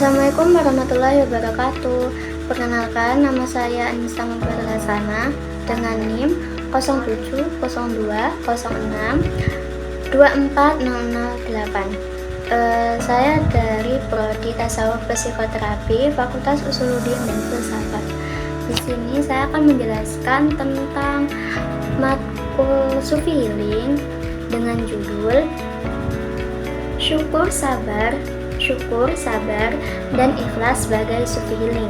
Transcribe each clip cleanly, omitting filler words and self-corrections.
Assalamualaikum warahmatullahi wabarakatuh. Perkenalkan, nama saya Anissa Mubarakasana dengan NIM 0702062408. Saya dari Prodi Tasawuf Psikoterapi Fakultas Usuluddin dan Filsafat. Di sini saya akan menjelaskan tentang matkul Sufi Healing dengan judul Syukur, sabar, dan ikhlas sebagai Sufi Healing.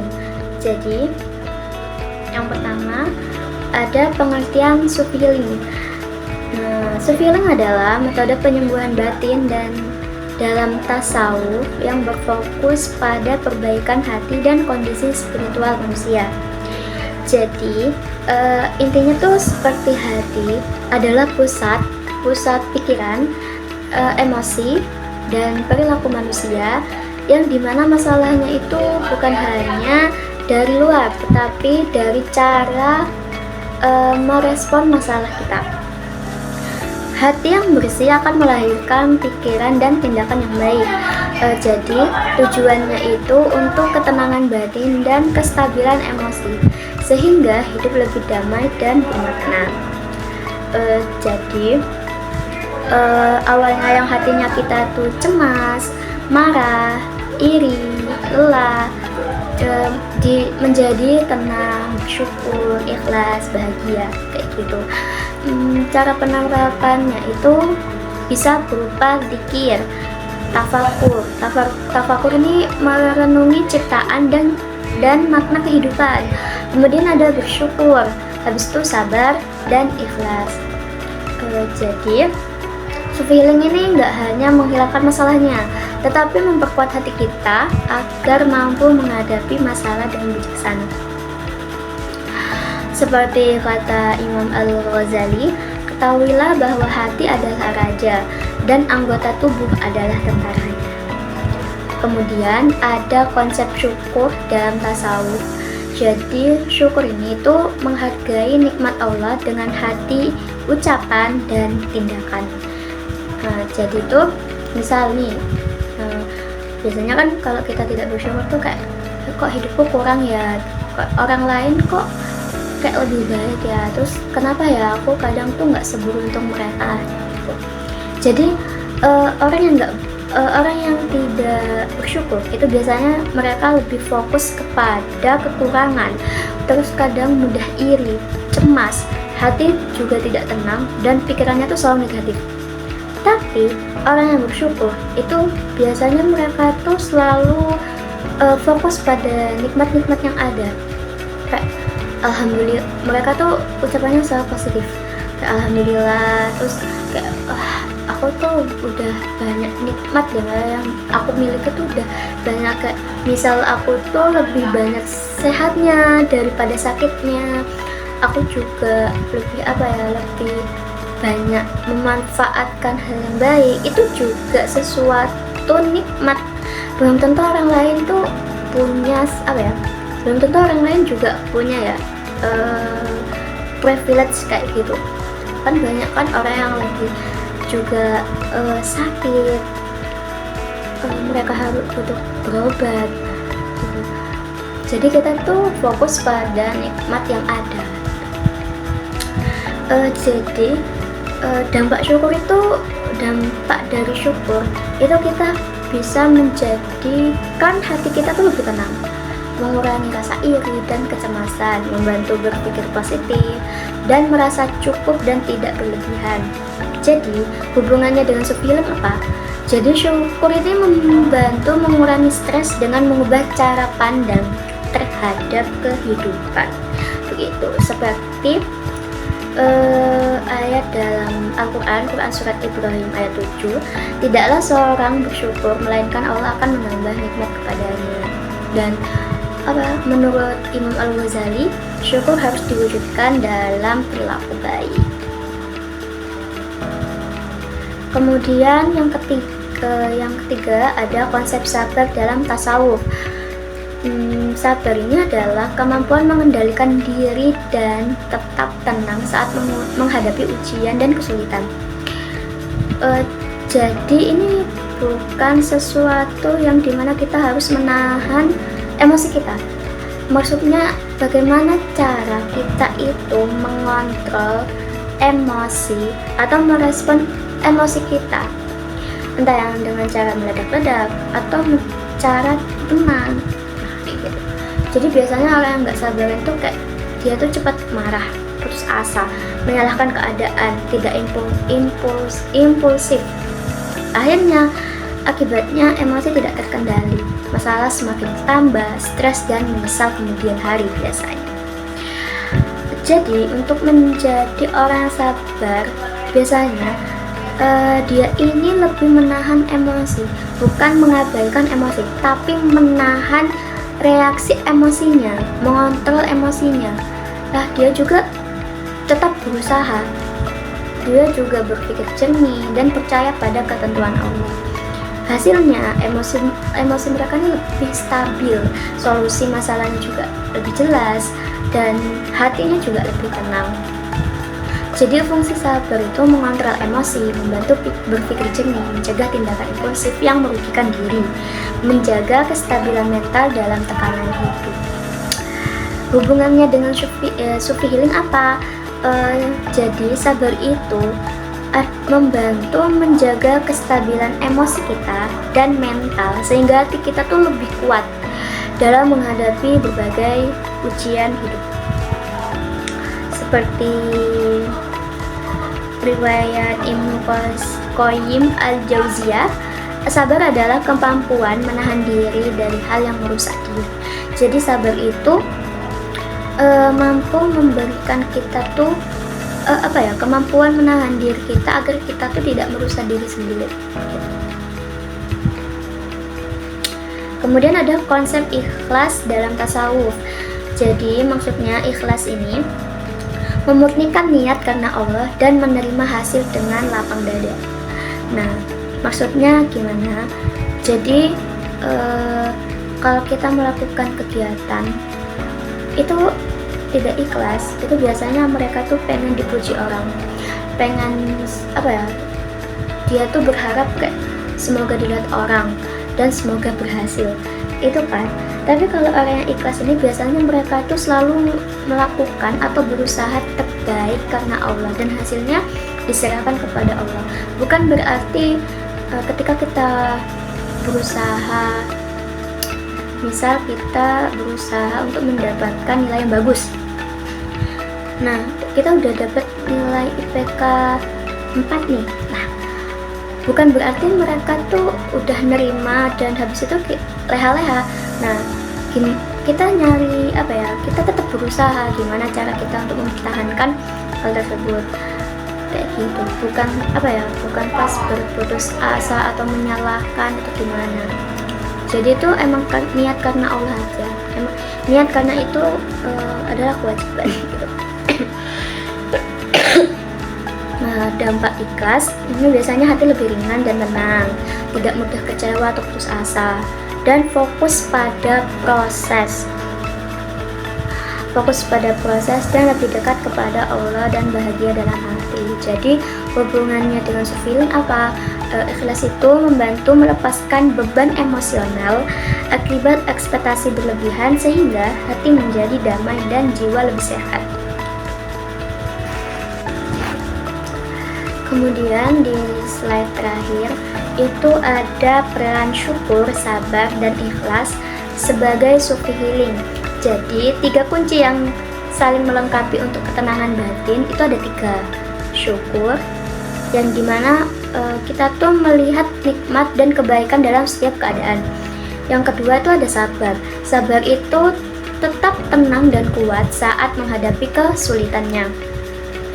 Jadi, yang pertama ada pengertian Sufi Healing. Sufi Healing adalah metode penyembuhan batin dan dalam tasawuf yang berfokus pada perbaikan hati dan kondisi spiritual manusia. Jadi, intinya tuh seperti hati adalah pusat pikiran, emosi, dan perilaku manusia, yang dimana masalahnya itu bukan hanya dari luar, tetapi dari cara merespon masalah kita. Hati yang bersih akan melahirkan pikiran dan tindakan yang baik. Jadi tujuannya itu untuk ketenangan batin dan kestabilan emosi, sehingga hidup lebih damai dan bermakna. Awalnya yang hatinya kita tuh cemas, marah, iri, lelah, menjadi tenang, syukur, ikhlas, bahagia, kayak gitu. Cara penerapannya itu bisa berupa dzikir, tafakur ini merenungi ciptaan dan makna kehidupan. Kemudian ada bersyukur, habis itu sabar dan ikhlas. Jadi Sufi Healing ini nggak hanya menghilangkan masalahnya, tetapi memperkuat hati kita agar mampu menghadapi masalah dengan bijaksana. Seperti kata Imam Al-Ghazali, ketahuilah bahwa hati adalah raja dan anggota tubuh adalah tentaranya. Kemudian ada konsep syukur dalam tasawuf. Jadi syukur ini tuh menghargai nikmat Allah dengan hati, ucapan, dan tindakan. Jadi tuh misal nih, biasanya kan kalau kita tidak bersyukur tuh kayak kok hidupku kurang ya, kok orang lain kok kayak lebih baik ya, terus kenapa ya aku kadang tuh nggak seberuntung mereka gitu. Jadi orang yang tidak bersyukur itu biasanya mereka lebih fokus kepada kekurangan, terus kadang mudah iri, cemas, hati juga tidak tenang, dan pikirannya tuh selalu negatif. Tapi orang yang bersyukur itu biasanya mereka tuh selalu fokus pada nikmat-nikmat yang ada. Kayak alhamdulillah, mereka tuh ucapannya selalu positif. Kayak alhamdulillah, terus kayak aku tuh udah banyak nikmat yang aku miliki tuh udah banyak, kayak misal aku tuh lebih banyak sehatnya daripada sakitnya. Aku juga lebih banyak memanfaatkan hal yang baik. Itu juga sesuatu nikmat. Belum tentu orang lain tuh punya belum tentu orang lain juga punya privilege kayak gitu. Kan banyak kan orang yang lagi juga sakit, mereka harus butuh berobat gitu. Jadi kita tuh fokus pada nikmat yang ada. Jadi dampak dari syukur itu kita bisa menjadikan hati kita tuh lebih tenang, mengurangi rasa iri dan kecemasan, membantu berpikir positif, dan merasa cukup dan tidak berlebihan. Jadi hubungannya dengan Sufi Healing apa? Jadi syukur ini membantu mengurangi stres dengan mengubah cara pandang terhadap kehidupan. Begitu, seperti ayat dalam Al-Quran, Quran Surat Ibrahim ayat 7, tidaklah seorang bersyukur melainkan Allah akan menambah nikmat kepadanya. Dan menurut Imam Al-Ghazali, syukur harus diwujudkan dalam perilaku baik. Kemudian yang ketiga ada konsep sabar dalam tasawuf. Sabar ini adalah kemampuan mengendalikan diri dan tetap tenang saat menghadapi ujian dan kesulitan. Jadi ini bukan sesuatu yang dimana kita harus menahan emosi kita. Maksudnya bagaimana cara kita itu mengontrol emosi atau merespon emosi kita, entah yang dengan cara meledak-ledak atau cara tenang. Gitu. Jadi biasanya orang yang nggak sabar itu kayak dia tuh cepat marah, putus asa, menyalahkan keadaan, tidak impulsif. Akhirnya akibatnya emosi tidak terkendali, masalah semakin tambah, stres dan menyesal kemudian hari biasanya. Jadi untuk menjadi orang yang sabar biasanya dia ini lebih menahan emosi, bukan mengabaikan emosi, tapi menahan reaksi emosinya, mengontrol emosinya. Nah, dia juga tetap berusaha, dia juga berpikir jernih dan percaya pada ketentuan Allah. Hasilnya emosi mereka ini lebih stabil, solusi masalahnya juga lebih jelas, dan hatinya juga lebih tenang. Jadi fungsi sabar itu mengontrol emosi, membantu berpikir jernih, mencegah tindakan impulsif yang merugikan diri, menjaga kestabilan mental dalam tekanan hidup. Hubungannya dengan Sufi Healing apa? Jadi sabar itu membantu menjaga kestabilan emosi kita dan mental, sehingga hati kita tuh lebih kuat dalam menghadapi berbagai ujian hidup. Seperti riwayat Ibnu Qayyim al-Jauziyah, sabar adalah kemampuan menahan diri dari hal yang merusak diri. Jadi sabar itu mampu memberikan kita tuh kemampuan menahan diri kita agar kita tuh tidak merusak diri sendiri. Kemudian ada konsep ikhlas dalam tasawuf. Jadi maksudnya ikhlas ini memurnikan niat karena Allah dan menerima hasil dengan lapang dada. Nah, maksudnya gimana? Jadi kalau kita melakukan kegiatan itu tidak ikhlas, itu biasanya mereka tuh pengen dipuji orang, pengen dia tuh berharap kayak semoga dilihat orang dan semoga berhasil, itu kan. Tapi kalau orang yang ikhlas ini biasanya mereka tuh selalu melakukan atau berusaha terbaik karena Allah, dan hasilnya diserahkan kepada Allah. Bukan berarti ketika kita berusaha, misal kita berusaha untuk mendapatkan nilai yang bagus, nah kita udah dapat nilai IPK 4 nih, nah bukan berarti mereka tuh udah nerima dan habis itu leha-leha. Nah kita nyari kita tetap berusaha gimana cara kita untuk mempertahankan hal tersebut, kayak gitu. Bukan bukan pas berputus asa atau menyalahkan atau gimana. Jadi itu emang niat karena Allah aja, emang niat karena itu adalah kewajiban gitu. Nah, dampak ikhlas ini biasanya hati lebih ringan dan tenang, tidak mudah kecewa atau putus asa, dan fokus pada proses dan lebih dekat kepada Allah dan bahagia dalam hati. Jadi hubungannya dengan Sufi Healing apa? Ikhlas itu membantu melepaskan beban emosional akibat ekspektasi berlebihan, sehingga hati menjadi damai dan jiwa lebih sehat. Kemudian di slide terakhir itu ada peran syukur, sabar, dan ikhlas sebagai Sufi Healing. Jadi 3 kunci yang saling melengkapi untuk ketenangan batin itu ada 3. Syukur, yang dimana kita tuh melihat nikmat dan kebaikan dalam setiap keadaan. Yang kedua itu ada sabar. Sabar itu tetap tenang dan kuat saat menghadapi kesulitannya.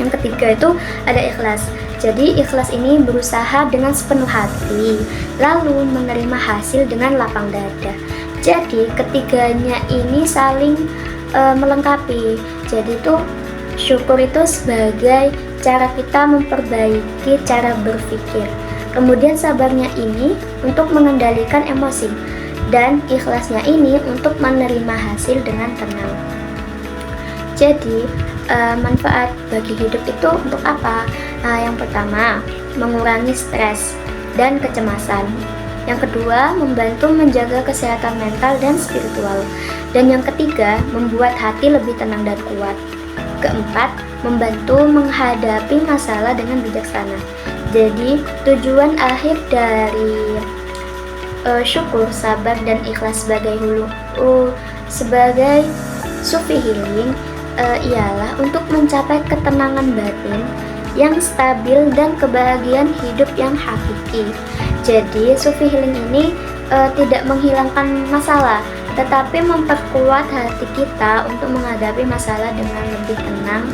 Yang ketiga itu ada ikhlas. Jadi ikhlas ini berusaha dengan sepenuh hati, lalu menerima hasil dengan lapang dada. Jadi ketiganya ini saling melengkapi. Jadi itu syukur itu sebagai cara kita memperbaiki cara berpikir. Kemudian sabarnya ini untuk mengendalikan emosi, dan ikhlasnya ini untuk menerima hasil dengan tenang. Jadi manfaat bagi hidup itu untuk apa? Yang pertama, mengurangi stres. dan kecemasan. Yang kedua, membantu menjaga kesehatan mental dan spiritual. Dan yang ketiga, membuat hati lebih tenang dan kuat. Keempat, membantu menghadapi masalah dengan bijaksana. Jadi, tujuan akhir dari syukur, sabar, dan ikhlas sebagai Sufi Healing ialah untuk mencapai ketenangan batin yang stabil dan kebahagiaan hidup yang hakiki. Jadi Sufi Healing ini tidak menghilangkan masalah, tetapi memperkuat hati kita untuk menghadapi masalah dengan lebih tenang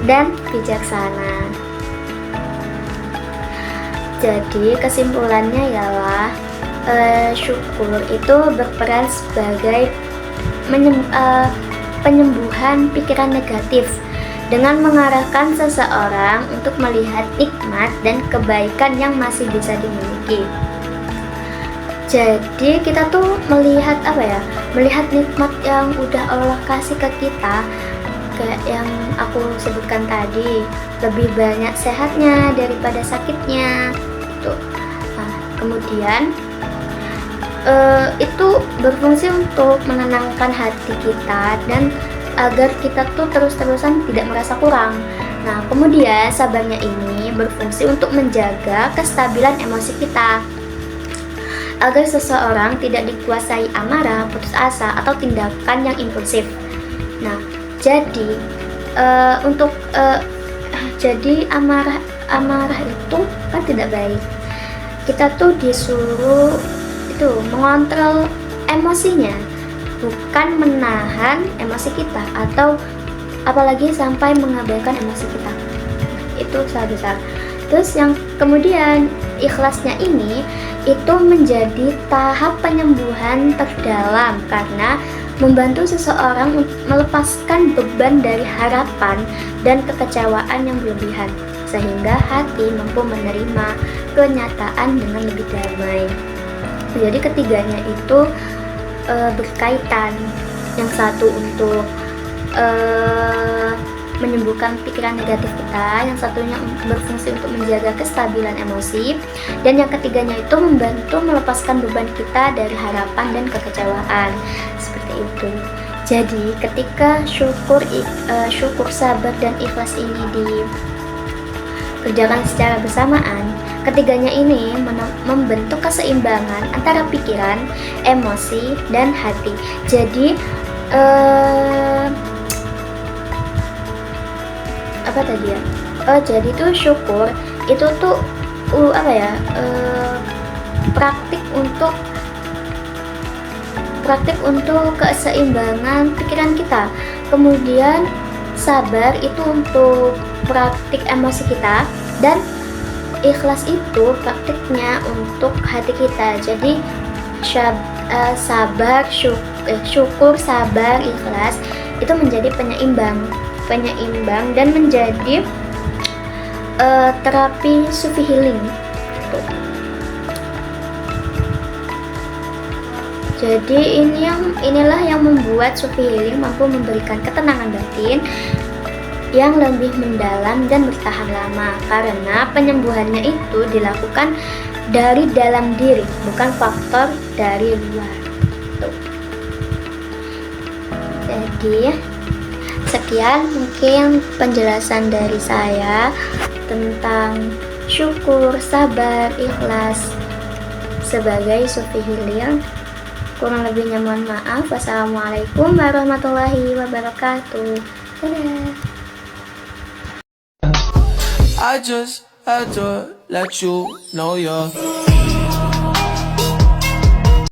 dan bijaksana. Jadi kesimpulannya ialah syukur itu berperan sebagai penyembuhan pikiran negatif dengan mengarahkan seseorang untuk melihat nikmat dan kebaikan yang masih bisa dimiliki. Jadi kita tuh melihat melihat nikmat yang udah Allah kasih ke kita, kayak yang aku sebutkan tadi, lebih banyak sehatnya daripada sakitnya tuh. Nah, kemudian itu berfungsi untuk menenangkan hati kita dan agar kita tuh terus-terusan tidak merasa kurang. Nah, kemudian sabarnya ini berfungsi untuk menjaga kestabilan emosi kita agar seseorang tidak dikuasai amarah, putus asa, atau tindakan yang impulsif. Nah, jadi jadi amarah itu kan tidak baik. Kita tuh disuruh itu mengontrol emosinya, bukan menahan emosi kita atau apalagi sampai mengabaikan emosi kita. Itu salah besar. Terus yang kemudian ikhlasnya ini itu menjadi tahap penyembuhan terdalam karena membantu seseorang untuk melepaskan beban dari harapan dan kekecewaan yang berlebihan sehingga hati mampu menerima kenyataan dengan lebih damai. Jadi ketiganya itu berkaitan. Yang satu untuk menyembuhkan pikiran negatif kita, yang satunya berfungsi untuk menjaga kestabilan emosi, dan yang ketiganya itu membantu melepaskan beban kita dari harapan dan kekecewaan. Seperti itu. Jadi ketika syukur, sabar, dan ikhlas ini dikerjakan secara bersamaan, ketiganya ini membentuk keseimbangan antara pikiran, emosi, dan hati. Jadi jadi tuh syukur itu tuh praktik untuk keseimbangan pikiran kita. Kemudian sabar itu untuk praktik emosi kita, dan ikhlas itu praktiknya untuk hati kita. Jadi syukur, sabar, ikhlas itu menjadi penyeimbang dan menjadi terapi Sufi Healing. Jadi inilah yang membuat Sufi Healing mampu memberikan ketenangan batin yang lebih mendalam dan bertahan lama, karena penyembuhannya itu dilakukan dari dalam diri, bukan faktor dari luar. Jadi sekian mungkin penjelasan dari saya tentang syukur, sabar, ikhlas sebagai Sufi Healing. Kurang lebihnya mohon maaf. Wassalamualaikum warahmatullahi wabarakatuh. Dadah. I just had to let you know you're